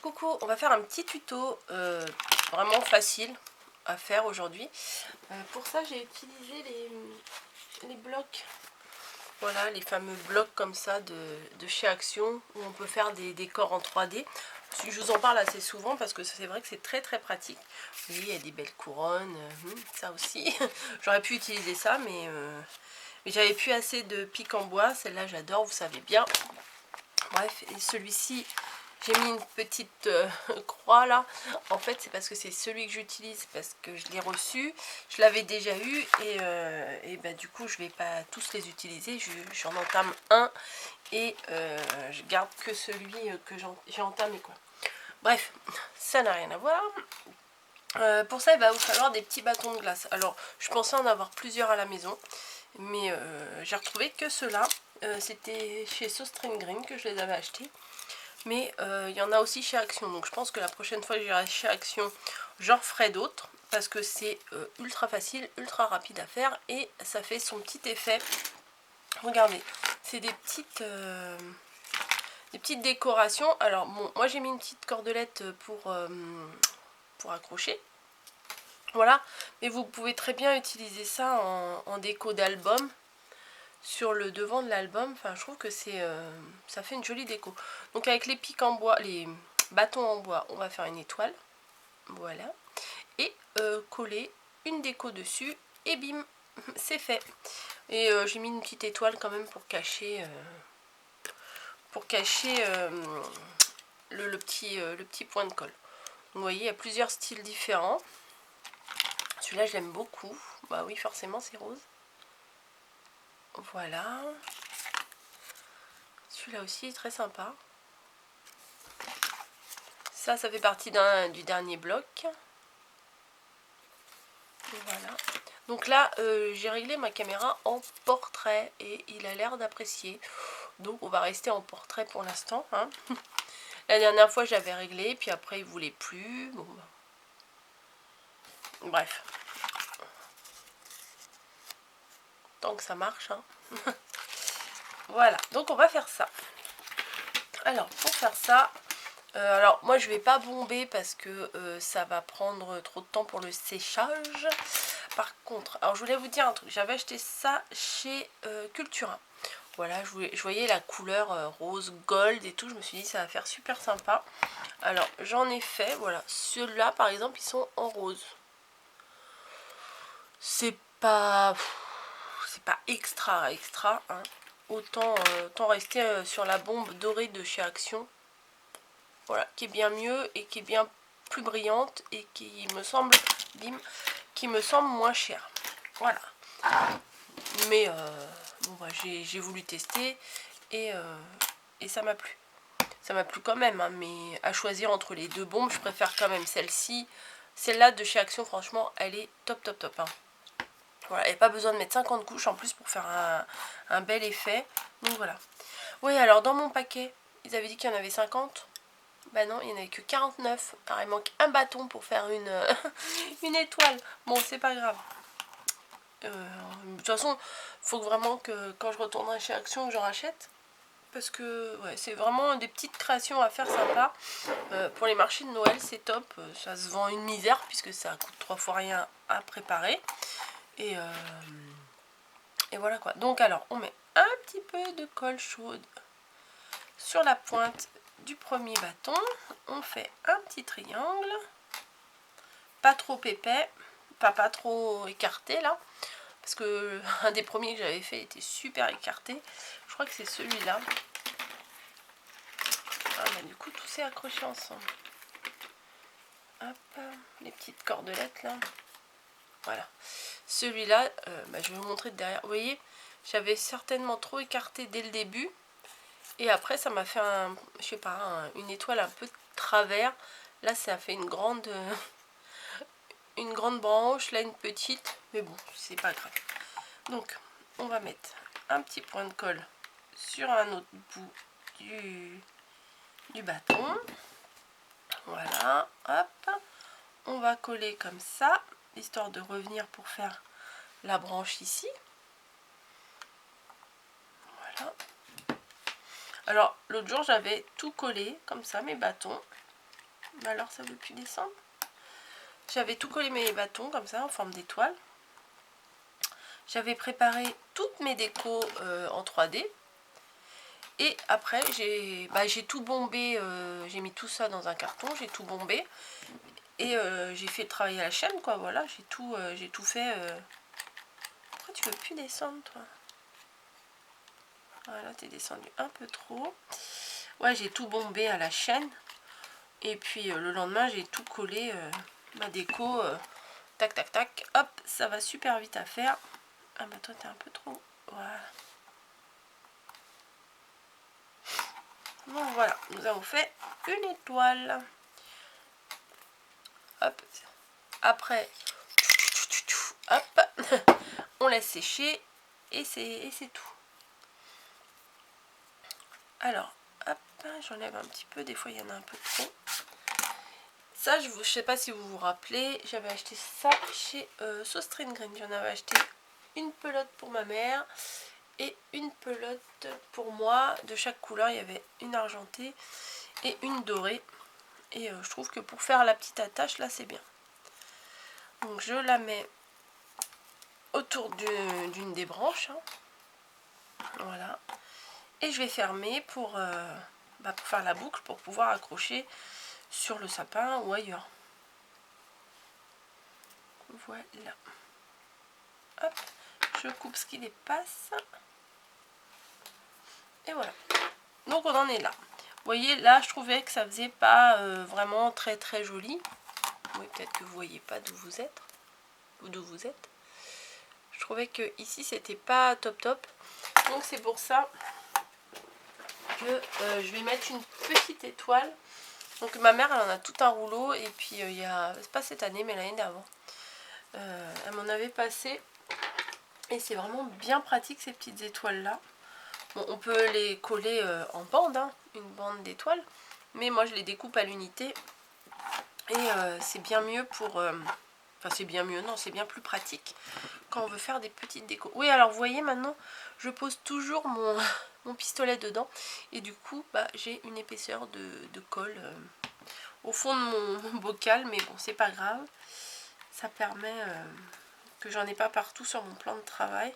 Coucou, on va faire un petit tuto vraiment facile à faire aujourd'hui. Pour ça j'ai utilisé les blocs, voilà, les fameux blocs comme ça de chez Action où on peut faire des décors en 3D. Je vous en parle assez souvent parce que c'est vrai que c'est très pratique. Oui, il y a des belles couronnes, ça aussi. J'aurais pu utiliser ça mais j'avais plus assez de pics en bois. Celle-là j'adore, vous savez bien. Bref, et celui-ci, j'ai mis une petite croix là. En fait, c'est parce que c'est celui que j'utilise, parce que je l'ai reçu. Je l'avais déjà eu et bah, du coup, je vais pas tous les utiliser. J'en entame un et je garde que celui que j'ai entamé, quoi. Bref, ça n'a rien à voir. Pour ça, il va vous falloir des petits bâtons de glace. Alors, je pensais en avoir plusieurs à la maison, mais j'ai retrouvé que ceux-là. C'était chez Sostring Green que je les avais achetés. Mais il y en a aussi chez Action. Donc je pense que la prochaine fois que j'irai chez Action, j'en ferai d'autres. Parce que c'est ultra facile, ultra rapide à faire. Et ça fait son petit effet. Regardez, c'est des petites décorations. Alors bon, moi j'ai mis une petite cordelette pour accrocher. Voilà, mais vous pouvez très bien utiliser ça en déco d'album. Sur le devant de l'album, enfin je trouve que ça fait une jolie déco. Donc avec les pics en bois, les bâtons en bois, on va faire une étoile, voilà, et coller une déco dessus et bim, c'est fait. Et j'ai mis une petite étoile quand même pour cacher le petit point de colle. Donc, vous voyez, il y a plusieurs styles différents. Celui-là je l'aime beaucoup, bah oui forcément c'est rose. Voilà. Celui-là aussi est très sympa. Ça fait partie du dernier bloc. Voilà. Donc là, j'ai réglé ma caméra en portrait et il a l'air d'apprécier. Donc on va rester en portrait pour l'instant. Hein. La dernière fois, j'avais réglé, puis après, il voulait plus. Bon, bah. Bref. Tant que ça marche. Hein. Voilà. Donc on va faire ça. Alors, pour faire ça, alors moi je vais pas bomber parce que ça va prendre trop de temps pour le séchage. Par contre, alors je voulais vous dire un truc, j'avais acheté ça chez Cultura. Voilà, je voyais la couleur rose gold et tout, je me suis dit ça va faire super sympa. Alors j'en ai fait, voilà, ceux-là par exemple ils sont en rose. C'est pas extra, hein. Autant rester sur la bombe dorée de chez Action. Voilà, qui est bien mieux et qui est bien plus brillante et qui me semble, bim, qui me semble moins cher. Voilà. Mais bon, bah, j'ai voulu tester et ça m'a plu. Ça m'a plu quand même, hein, mais à choisir entre les deux bombes, je préfère quand même celle-ci. Celle-là de chez Action, franchement, elle est top. Hein. Voilà, et pas besoin de mettre 50 couches en plus pour faire un bel effet. Donc voilà. Oui, alors dans mon paquet, ils avaient dit qu'il y en avait 50. Bah non, il n'y en avait que 49. Alors il manque un bâton pour faire une étoile. Bon, c'est pas grave. De toute façon, il faut vraiment que quand je retournerai chez Action, que j'en rachète. Parce que ouais, c'est vraiment des petites créations à faire sympa. Pour les marchés de Noël, c'est top. Ça se vend une misère puisque ça coûte 3 fois rien à préparer. Et voilà quoi. Donc alors, on met un petit peu de colle chaude sur la pointe du premier bâton. On fait un petit triangle. Pas trop épais, pas trop écarté là. Parce que un des premiers que j'avais fait était super écarté. Je crois que c'est celui-là. Ah bah du coup tout s'est accroché ensemble. Hop, les petites cordelettes là. Voilà. Celui-là, bah, je vais vous montrer de derrière. Vous voyez, j'avais certainement trop écarté dès le début. Et après ça m'a fait je sais pas, une étoile un peu de travers. Là ça a fait une grande branche, là une petite. Mais bon, c'est pas grave. Donc, on va mettre un petit point de colle sur un autre bout du bâton. Voilà, hop. On va coller comme ça, histoire de revenir pour faire la branche ici. Voilà. Alors, l'autre jour, j'avais tout collé, comme ça, mes bâtons. Mais alors ça veut plus descendre. J'avais tout collé mes bâtons comme ça en forme d'étoile. J'avais préparé toutes mes décos en 3D. Et après j'ai tout bombé, j'ai mis tout ça dans un carton, j'ai tout bombé. Et j'ai fait travailler à la chaîne quoi, voilà, j'ai tout fait. Pourquoi tu veux plus descendre toi? Voilà, t'es descendu un peu trop. Ouais, j'ai tout bombé à la chaîne. Et puis le lendemain j'ai tout collé, ma déco, tac tac tac, hop, ça va super vite à faire. Ah bah toi t'es un peu trop, voilà. Bon voilà, nous avons fait une étoile. Hop, après, hop, on laisse sécher et c'est tout. Alors, hop, j'enlève un petit peu, des fois il y en a un peu trop. Ça, je ne sais pas si vous vous rappelez, j'avais acheté ça chez Sostrine Green. J'en avais acheté une pelote pour ma mère et une pelote pour moi. De chaque couleur, il y avait une argentée et une dorée. Et je trouve que pour faire la petite attache, là, c'est bien. Donc, je la mets autour d'une des branches. Hein. Voilà. Et je vais fermer pour faire la boucle, pour pouvoir accrocher sur le sapin ou ailleurs. Voilà. Hop, je coupe ce qui dépasse. Et voilà. Donc on en est là. Vous voyez, là je trouvais que ça faisait pas vraiment très très joli. Oui, peut-être que vous voyez pas d'où vous êtes. Ou d'où vous êtes. Je trouvais que ici c'était pas top top. Donc c'est pour ça que je vais mettre une petite étoile. Donc ma mère elle en a tout un rouleau. Et puis il y a, c'est pas cette année mais l'année d'avant. Elle m'en avait passé. Et c'est vraiment bien pratique ces petites étoiles là. Bon, on peut les coller en bande, hein, une bande d'étoiles. Mais moi je les découpe à l'unité. Et c'est bien mieux pour... Enfin c'est bien mieux, non, c'est bien plus pratique quand on veut faire des petites décos. Oui, alors vous voyez maintenant, je pose toujours mon pistolet dedans. Et du coup, bah, j'ai une épaisseur de colle au fond de mon bocal. Mais bon, c'est pas grave. Ça permet que j'en ai pas partout sur mon plan de travail.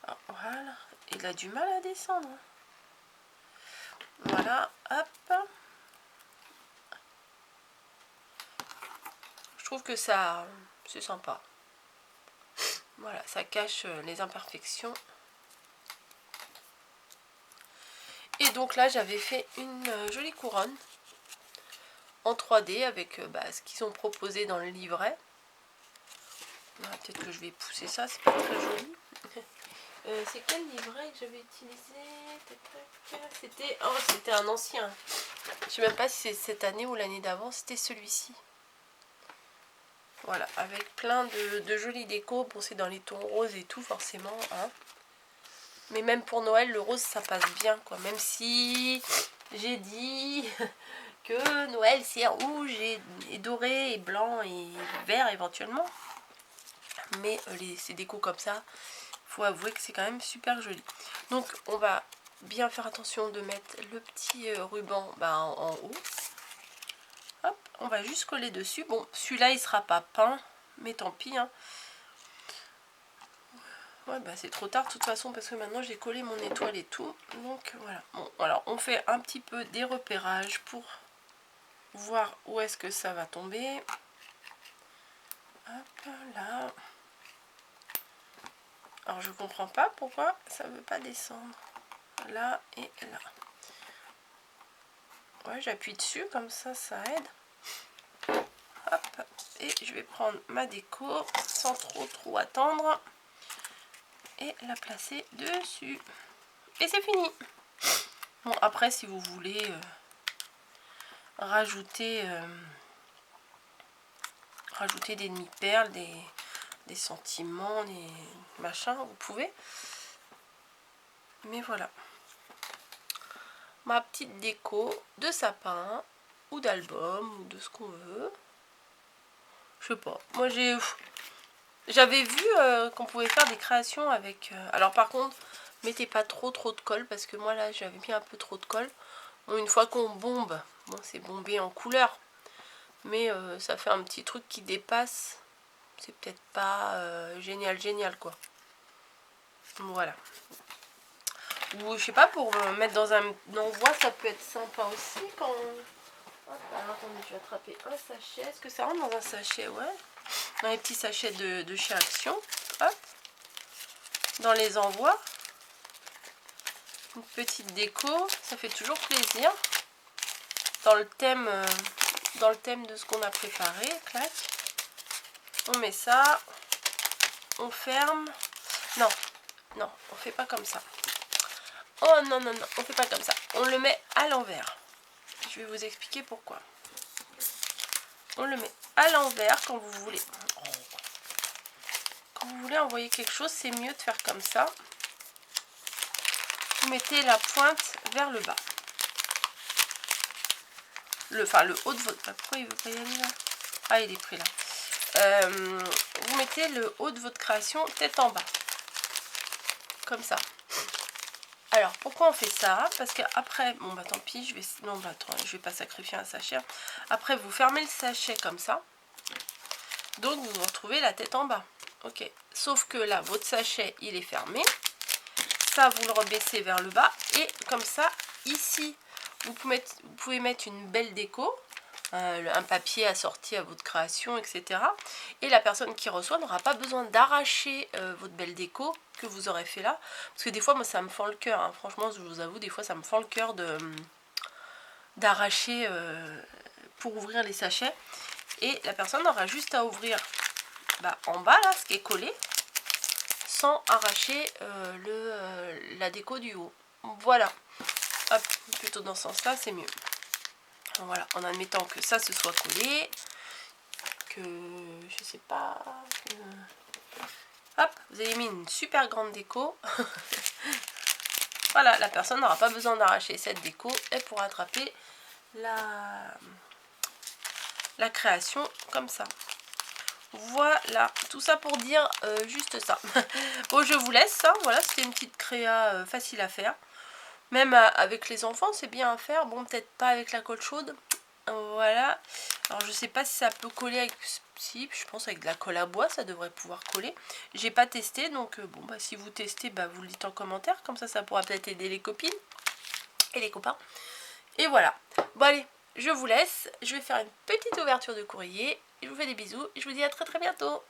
Alors, voilà. Il a du mal à descendre. Voilà, hop. Je trouve que ça, c'est sympa. Voilà, ça cache les imperfections. Et donc là, j'avais fait une jolie couronne en 3D avec ce qu'ils ont proposé dans le livret. Peut-être que je vais pousser ça, c'est pas très joli. C'est quel livret que j'avais utilisé? C'était un ancien. Je sais même pas si c'est cette année ou l'année d'avant, c'était celui-ci. Voilà, avec plein de jolis décos. Bon, c'est dans les tons roses et tout, forcément. Hein. Mais même pour Noël, le rose, ça passe bien, quoi. Même si j'ai dit que Noël, c'est rouge et doré et blanc et vert éventuellement. Mais ces décos comme ça, faut avouer que c'est quand même super joli. Donc, on va bien faire attention de mettre le petit ruban en haut. Hop, on va juste coller dessus. Bon, celui-là, il sera pas peint, mais tant pis. Hein. Ouais, bah c'est trop tard de toute façon parce que maintenant j'ai collé mon étoile et tout. Donc voilà. Bon, alors on fait un petit peu des repérages pour voir où est-ce que ça va tomber. Hop, là. Alors je comprends pas pourquoi ça veut pas descendre. Là et là. Ouais, j'appuie dessus comme ça, ça aide. Hop, et je vais prendre ma déco sans trop attendre. Et la placer dessus. Et c'est fini. Bon, après, si vous voulez rajouter des demi-perles, des sentiments, des machins, vous pouvez. Mais voilà. Ma petite déco de sapin ou d'album ou de ce qu'on veut. Je sais pas. Moi, j'avais vu qu'on pouvait faire des créations avec... alors par contre, mettez pas trop de colle parce que moi là, j'avais mis un peu trop de colle. Bon, une fois qu'on bombe, bon, c'est bombé en couleur. mais ça fait un petit truc qui dépasse. C'est peut-être pas génial quoi. Voilà. Ou je sais pas, pour mettre dans un envoi, ça peut être sympa aussi quand... Hop, alors attendez, je vais attraper un sachet. Est-ce que ça rentre dans un sachet? Ouais. Dans les petits sachets de chez Action. Hop. Dans les envois. Une petite déco, ça fait toujours plaisir. Dans le thème de ce qu'on a préparé, clac. On met ça. On ferme. Non, non, on fait pas comme ça. Oh non, non, non, on fait pas comme ça. On le met à l'envers. Je vais vous expliquer pourquoi. On le met à l'envers quand vous voulez. Quand vous voulez envoyer quelque chose, c'est mieux de faire comme ça. Vous mettez la pointe vers le bas. Le haut de votre... Pourquoi il veut pas y aller là? Ah, il est pris là. Vous mettez le haut de votre création tête en bas. Comme ça. Alors, pourquoi on fait ça? Parce qu'après... Bon, bah tant pis, je vais... Non, bah attends, je vais pas sacrifier un sachet. Après, vous fermez le sachet comme ça. Donc, vous vous retrouvez la tête en bas. Ok. Sauf que là, votre sachet, il est fermé. Ça, vous le rebaissez vers le bas. Et comme ça, ici, vous pouvez mettre une belle déco. Un papier assorti à votre création, etc. Et la personne qui reçoit n'aura pas besoin d'arracher votre belle déco que vous aurez fait là. Parce que des fois, moi, ça me fend le cœur. Hein. Franchement, je vous avoue, des fois, ça me fend le cœur d'arracher pour ouvrir les sachets. Et la personne aura juste à ouvrir en bas, là, ce qui est collé, sans arracher la déco du haut. Voilà. Hop, plutôt dans ce sens-là, c'est mieux. Voilà, en admettant que ça se soit collé, que je sais pas, hop, vous avez mis une super grande déco. Voilà, la personne n'aura pas besoin d'arracher cette déco, elle pourra attraper la création comme ça. Voilà, tout ça pour dire juste ça. Bon, je vous laisse, hein. Voilà, c'était une petite créa facile à faire. Même avec les enfants, c'est bien à faire. Bon, peut-être pas avec la colle chaude. Voilà. Alors, je sais pas si ça peut coller avec... Si, je pense avec de la colle à bois, ça devrait pouvoir coller. J'ai pas testé, donc bon, bah, si vous testez, vous le dites en commentaire. Comme ça pourra peut-être aider les copines et les copains. Et voilà. Bon, allez, je vous laisse. Je vais faire une petite ouverture de courrier. Je vous fais des bisous. Et je vous dis à très très bientôt.